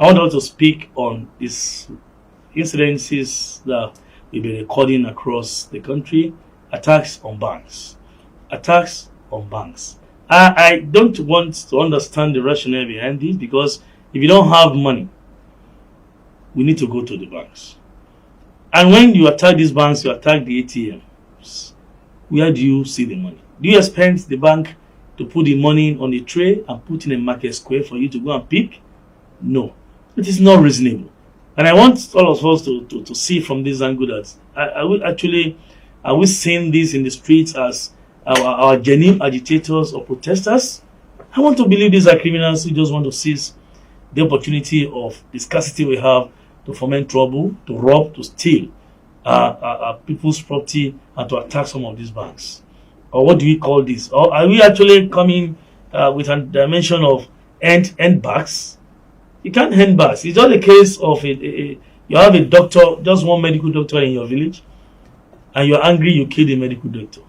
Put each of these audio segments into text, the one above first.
I want us to speak on these incidences that we've been recording across the country. Attacks on banks. Attacks on banks. I don't want to understand the rationale behind this, because if you don't have money, we need to go to the banks. And when you attack these banks, you attack the ATMs. Where do you see the money? Do you expect the bank to put the money on a tray and put in a market square for you to go and pick? No. It is not reasonable. And I want all of us to see from this angle that are we seeing this in the streets as our genuine agitators or protesters? I want to believe these are criminals who just want to seize the opportunity of the scarcity we have to foment trouble, to rob, to steal people's property, and to attack some of these banks. Or what do we call this? Or are we actually coming with a dimension of end backs? You can't end backs. It's not a case of you have a doctor, just one medical doctor in your village, and you're angry you kill the medical doctor.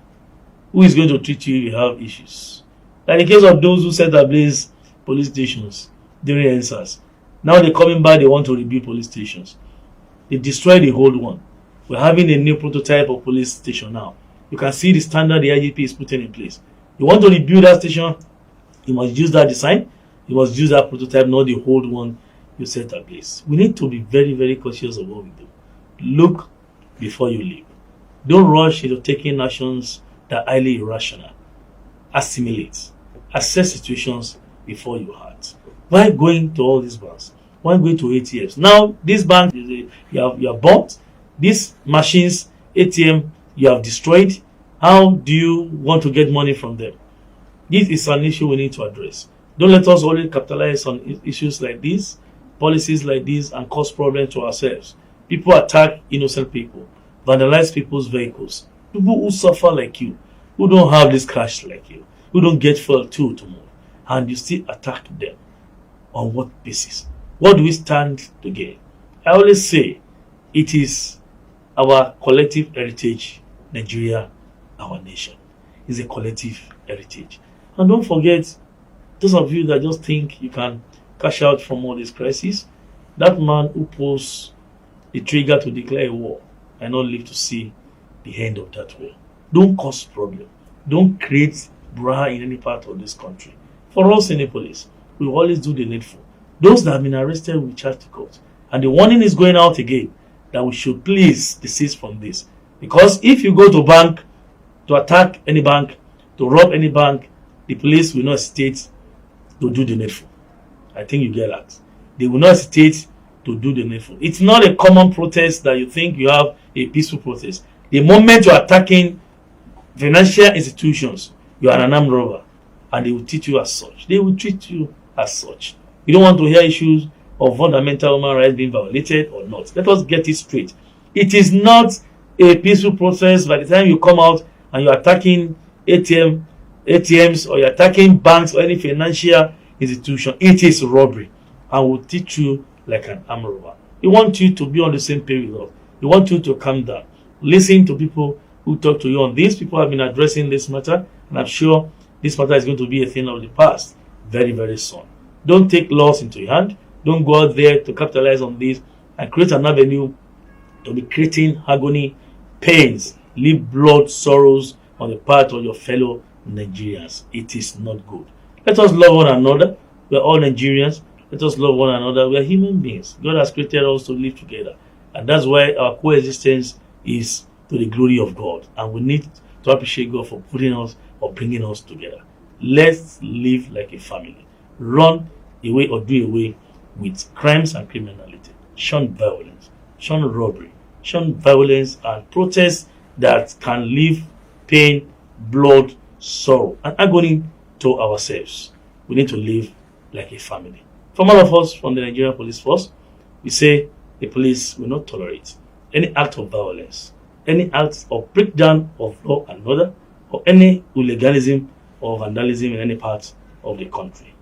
Who is going to treat you if you have issues? Like the case of those who set ablaze police stations during answers. Now they're coming back, they want to rebuild police stations. They destroyed the old one. We're having a new prototype of police station now. You can see the standard the IGP is putting in place. You want to rebuild that station, you must use that design, you must use that prototype, not the old one you set ablaze. We need to be very, very cautious of what we do. Look before you leave. Don't rush into taking actions that are highly irrational. Assimilate. Assess situations before you act. Why going to all these banks? Why going to ATMs? Now, these banks you have bought, these machines, ATM, you have destroyed. How do you want to get money from them? This is an issue we need to address. Don't let us only capitalize on issues like this, policies like this, and cause problems to ourselves. People attack innocent people, vandalize people's vehicles. People who suffer like you, who don't have this cash like you, who don't get fuel to move, and you still attack them. On what basis? What do we stand to gain? I always say it is our collective heritage, Nigeria, our nation. It's a collective heritage. And don't forget, those of you that just think you can cash out from all these crises, that man who pulls the trigger to declare a war and not live to see the end of that war. Don't cause problem. Don't create bra in any part of this country. For us in the police, we always do the needful. Those that have been arrested will be charged to court. And the warning is going out again that we should please desist from this. Because if you go to bank to attack any bank, to rob any bank, the police will not hesitate to do the needful. I think you get that. They will not hesitate to do the needful. It's not a common protest that you think you have a peaceful protest. The moment you're attacking financial institutions, you are an armed robber. And they will treat you as such. They will treat you as such. You don't want to hear issues of fundamental human rights being violated or not. Let us get it straight. It is not a peaceful process by the time you come out and you're attacking ATMs or you're attacking banks or any financial institution. It is robbery. And will teach you like an armed robber. We want you to be on the same page with us. We want you to calm down. Listen to people who talk to you on this. People have been addressing this matter, and I'm sure this matter is going to be a thing of the past very, very soon. Don't take laws into your hand. Don't go out there to capitalize on this and create an avenue to be creating agony, pains, leave blood, sorrows on the part of your fellow Nigerians. It is not good. Let us love one another. We are all Nigerians. Let us love one another. We are human beings. God has created us to live together. And that's why our coexistence is to the glory of God. And we need to appreciate God for putting us or bringing us together. Let's live like a family. Run away or do away with crimes and criminality. Shun violence. Shun robbery. Shun violence and protests that can leave pain, blood, sorrow, and agony to ourselves. We need to live like a family. From all of us from the Nigerian Police Force, we say the police will not tolerate any act of violence, any act of breakdown of law and order, or any illegalism or vandalism in any part of the country.